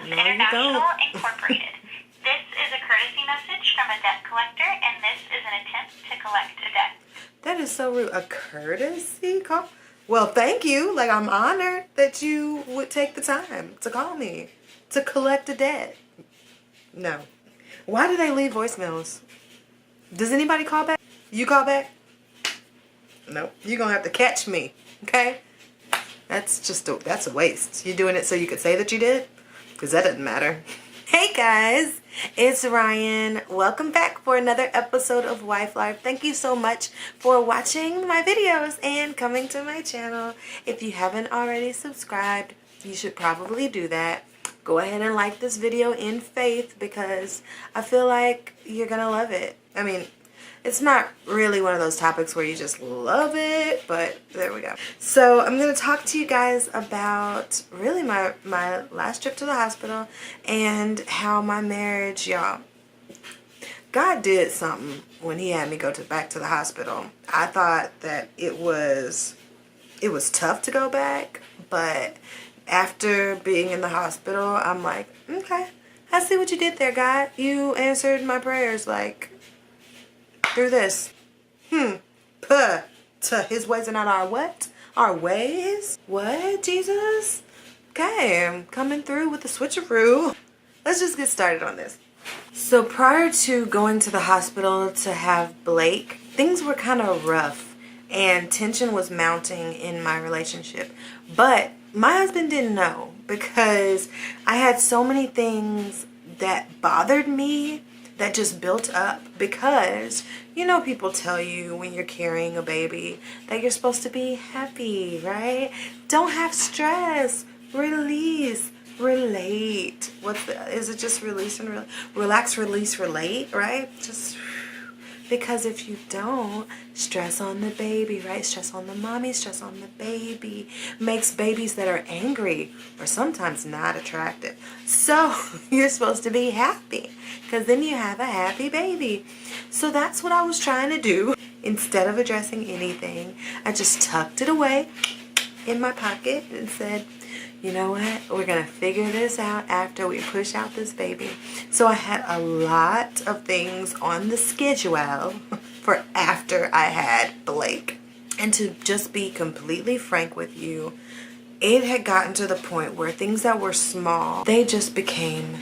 No, International Incorporated. This is a courtesy message from a debt collector, and this is an attempt to collect a debt. That is so rude. A courtesy call? Well, thank you. Like, I'm honored that you would take the time to call me to collect a debt. No. Why do they leave voicemails? Does anybody call back? You call back? No. You're going to have to catch me, okay? That's a waste. You're doing it so you could say that you did? Because that doesn't matter. Hey guys, it's Ryan. Welcome back for another episode of Wife Life. Thank you so much for watching my videos and coming to my channel. If you haven't already subscribed, you should probably do that. Go ahead and like this video in faith because I feel like you're gonna love it. I mean, it's not really one of those topics where you just love it, but there we go. So I'm going to talk to you guys about really my last trip to the hospital and how my marriage, y'all. God did something when he had me go back to the hospital. I thought that it was tough to go back, but after being in the hospital, I'm like, okay, I see what you did there, God. You answered my prayers, like, through this. His ways are not our what? Our ways? What, Jesus? Okay, I'm coming through with the switcheroo. Let's just get started on this. So prior to going to the hospital to have Blake, things were kind of rough and tension was mounting in my relationship. But my husband didn't know because I had so many things that bothered me that just built up because, you know, people tell you when you're carrying a baby that you're supposed to be happy, right? Don't have stress. Release. Relate. Is it just release and relax, release, relate, right? Just because if you don't, stress on the baby, right? Stress on the mommy, stress on the baby. Makes babies that are angry or sometimes not attractive. So you're supposed to be happy because then you have a happy baby. So that's what I was trying to do. Instead of addressing anything, I just tucked it away in my pocket and said, you know what? We're going to figure this out after we push out this baby. So I had a lot of things on the schedule for after I had Blake. And to just be completely frank with you, it had gotten to the point where things that were small, they just became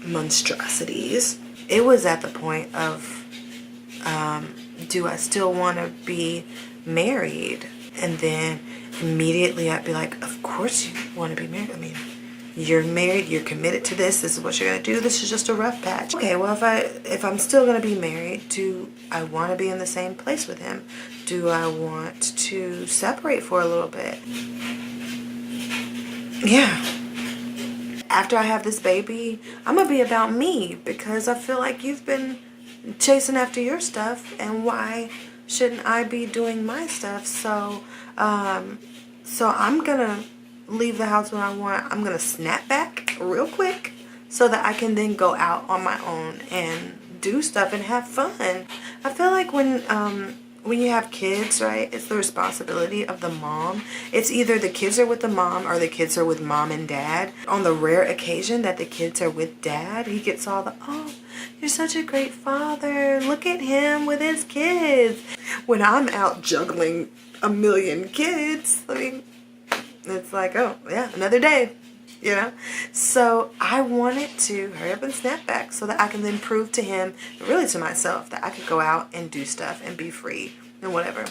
monstrosities. It was at the point of, do I still want to be married? And then immediately I'd be like, of course you want to be married. I mean, you're married, you're committed to this is what you're going to do. This is just a rough patch. Okay, well, if I'm still going to be married, do I want to be in the same place with him? Do I want to separate for a little bit? Yeah. After I have this baby, I'm going to be about me because I feel like you've been chasing after your stuff, and why shouldn't I be doing my stuff? So I'm gonna leave the house when I want. I'm gonna snap back real quick so that I can then go out on my own and do stuff and have fun. I feel like when you have kids, right, it's the responsibility of the mom. It's either the kids are with the mom or the kids are with mom and dad. On the rare occasion that the kids are with dad, he gets all the, oh, you're such a great father. Look at him with his kids. When I'm out juggling a million kids, I mean, it's like, oh, yeah, another day, you know? So I wanted to hurry up and snap back so that I can then prove to him, really to myself, that I could go out and do stuff and be free and whatever.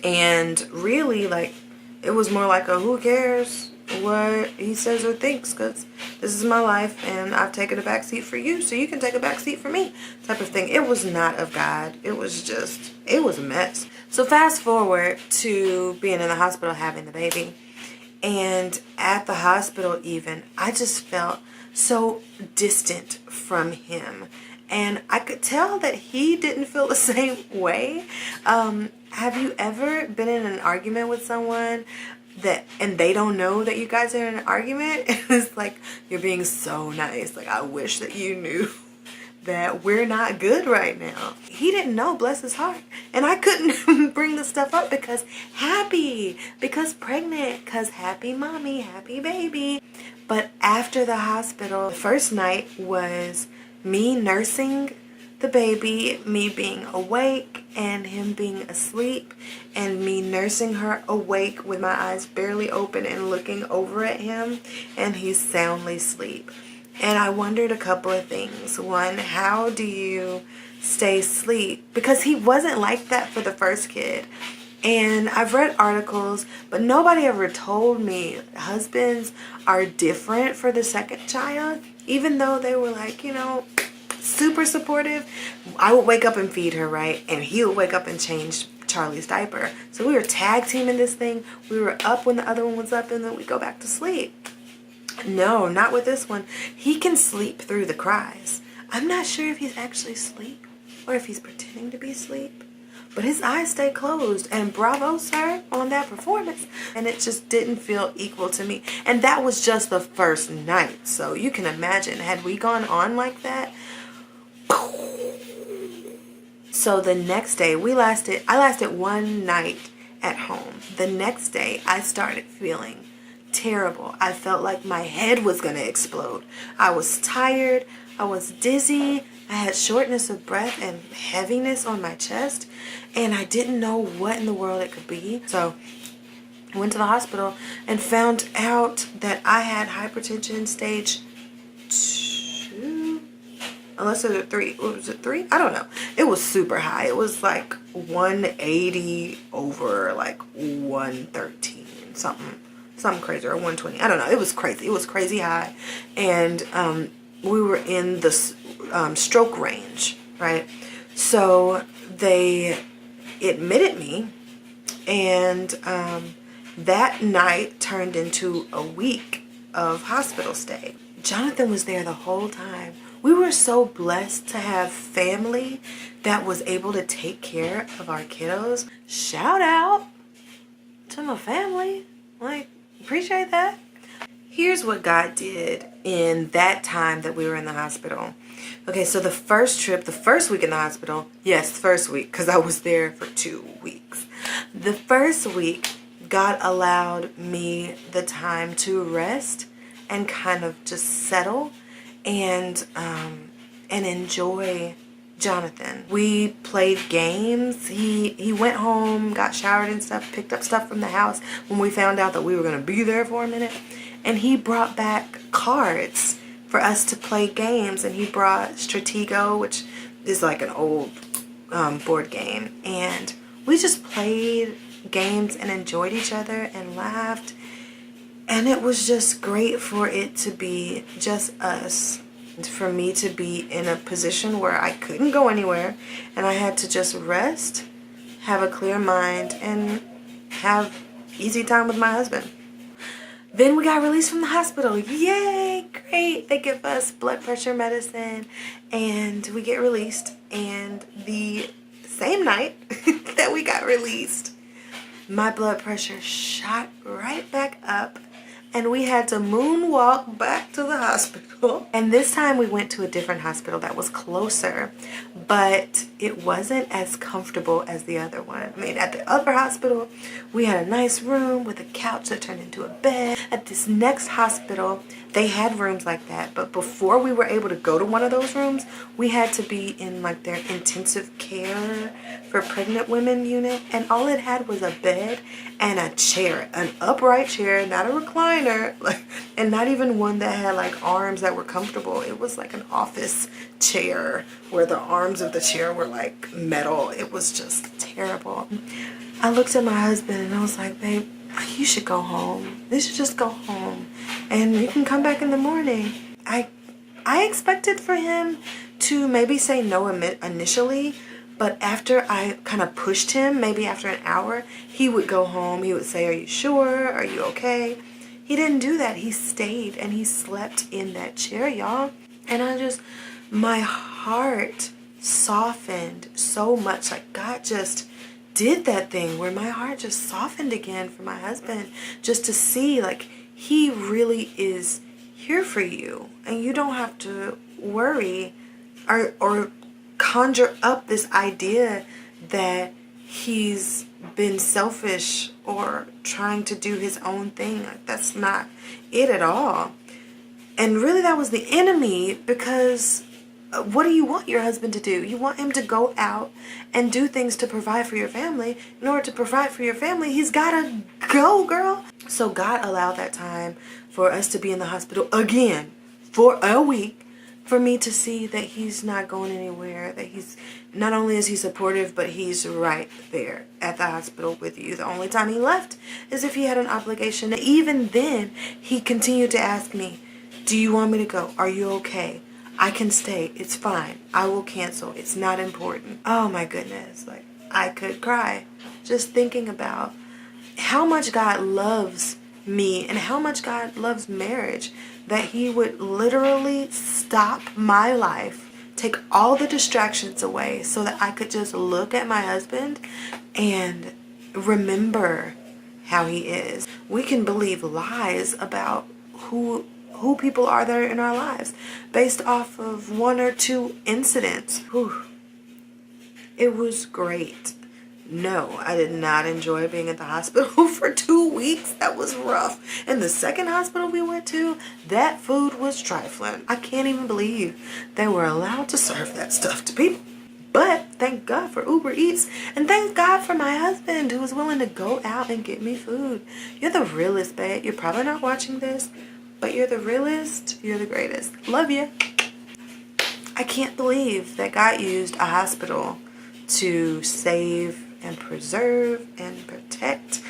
And really, like, it was more like a who cares what he says or thinks, because this is my life and I've taken a back seat for you, so you can take a back seat for me type of thing. It was not of God. It was a mess. So fast forward to being in the hospital having the baby, and at the hospital even, I just felt so distant from him, and I could tell that he didn't feel the same way. Have you ever been in an argument with someone and they don't know that you guys are in an argument? It's like, you're being so nice. Like, I wish that you knew that we're not good right now. He didn't know, bless his heart. And I couldn't bring the stuff up because happy, because pregnant, because happy mommy, happy baby. But after the hospital, the first night was me nursing the baby, me being awake and him being asleep, and me nursing her awake with my eyes barely open and looking over at him, and he's soundly asleep. And I wondered a couple of things. One, how do you stay asleep? Because he wasn't like that for the first kid. And I've read articles, but nobody ever told me husbands are different for the second child, even though they were like, you know, super supportive. I would wake up and feed her, right? And he would wake up and change Charlie's diaper. So we were tag teaming this thing. We were up when the other one was up, and then we go back to sleep. No, not with this one. He can sleep through the cries. I'm not sure if he's actually asleep or if he's pretending to be asleep. But his eyes stay closed, and bravo, sir, on that performance. And it just didn't feel equal to me. And that was just the first night. So you can imagine, had we gone on like that. So the next day, I lasted one night at home. The next day, I started feeling terrible. I felt like my head was going to explode. I was tired. I was dizzy. I had shortness of breath and heaviness on my chest, and I didn't know what in the world it could be. So I went to the hospital and found out that I had hypertension stage 2, unless it was 3. What was it, 3? I don't know. It was super high. It was like 180 over like 113, something crazy, or 120. I don't know. It was crazy. It was crazy high, and we were in the stroke range, right? So they admitted me, and that night turned into a week of hospital stay. Jonathan was there the whole time. We were so blessed to have family that was able to take care of our kiddos. Shout out to my family. Like, appreciate that. Here's what God did in that time that we were in the hospital. Okay, so the first week in the hospital, yes, first week, because I was there for 2 weeks. The first week, God allowed me the time to rest and kind of just settle and enjoy Jonathan. We played games. He went home, got showered and stuff, picked up stuff from the house when we found out that we were going to be there for a minute. And he brought back cards for us to play games. And he brought Stratego, which is like an old board game. And we just played games and enjoyed each other and laughed. And it was just great for it to be just us. For me to be in a position where I couldn't go anywhere. And I had to just rest, have a clear mind, and have easy time with my husband. Then we got released from the hospital. Yay, great. They give us blood pressure medicine and we get released. And the same night that we got released, my blood pressure shot right back up and we had to moonwalk back to the hospital. And this time we went to a different hospital that was closer, but it wasn't as comfortable as the other one. I mean, at the other hospital, we had a nice room with a couch that turned into a bed. At this next hospital, they had rooms like that, but before we were able to go to one of those rooms, we had to be in like their intensive care for pregnant women unit, and all it had was a bed and a chair, an upright chair, not a recliner, like, and not even one that had like arms that were comfortable. It was like an office chair where the arms of the chair were like metal. It was just terrible. I looked at my husband and I was like, babe, you should go home. You should just go home and you can come back in the morning. I expected for him to maybe say no initially, but after I kind of pushed him, maybe after an hour, he would go home. He would say, are you sure? Are you okay? He didn't do that. He stayed and he slept in that chair, y'all. And my heart softened so much. Like God just did that thing where my heart just softened again for my husband, just to see like he really is here for you and you don't have to worry or conjure up this idea that he's been selfish or trying to do his own thing. Like, that's not it at all. And really, that was the enemy, because what do you want your husband to do? You want him to go out and do things to provide for your family. In order to provide for your family, he's gotta go, girl. So God allowed that time for us to be in the hospital again for a week, for me to see that he's not going anywhere, that he's, not only is he supportive, but he's right there at the hospital with you. The only time he left is if he had an obligation. Even then, he continued to ask me, do you want me to go? Are you okay? I can stay. It's fine. I will cancel. It's not important. Oh my goodness. Like, I could cry just thinking about how much God loves me and how much God loves marriage, that he would literally stop my life, take all the distractions away so that I could just look at my husband and remember how he is. We can believe lies about who people are that are in our lives based off of one or two incidents. Whew. It was great. No, I did not enjoy being at the hospital for 2 weeks. That was rough. And the second hospital we went to, that food was trifling. I can't even believe they were allowed to serve that stuff to people. But thank God for Uber Eats, and thank God for my husband who was willing to go out and get me food. You're the realest, babe. You're probably not watching this, but you're the realest. You're the greatest. Love you. I can't believe that God used a hospital to save and preserve and protect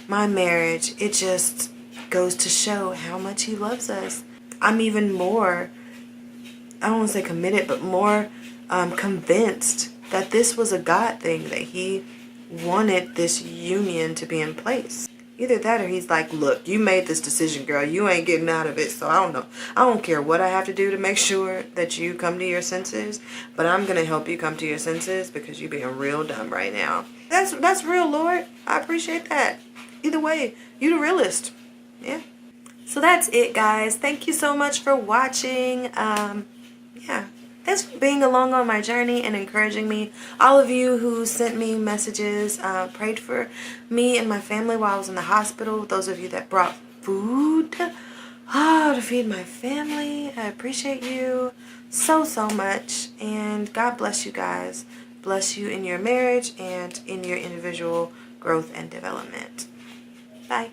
my marriage. It just goes to show how much he loves us. I'm even more, I don't want to say committed, but more convinced that this was a God thing, that he wanted this union to be in place. Either that or he's like, look, you made this decision, girl. You ain't getting out of it. So I don't know. I don't care what I have to do to make sure that you come to your senses. But I'm going to help you come to your senses because you're being real dumb right now. That's real, Lord. I appreciate that. Either way, you the realest. Yeah. So that's it, guys. Thank you so much for watching. Yeah. Thanks for being along on my journey and encouraging me. All of you who sent me messages, prayed for me and my family while I was in the hospital. Those of you that brought food to feed my family. I appreciate you so much. And God bless you guys. Bless you in your marriage and in your individual growth and development. Bye.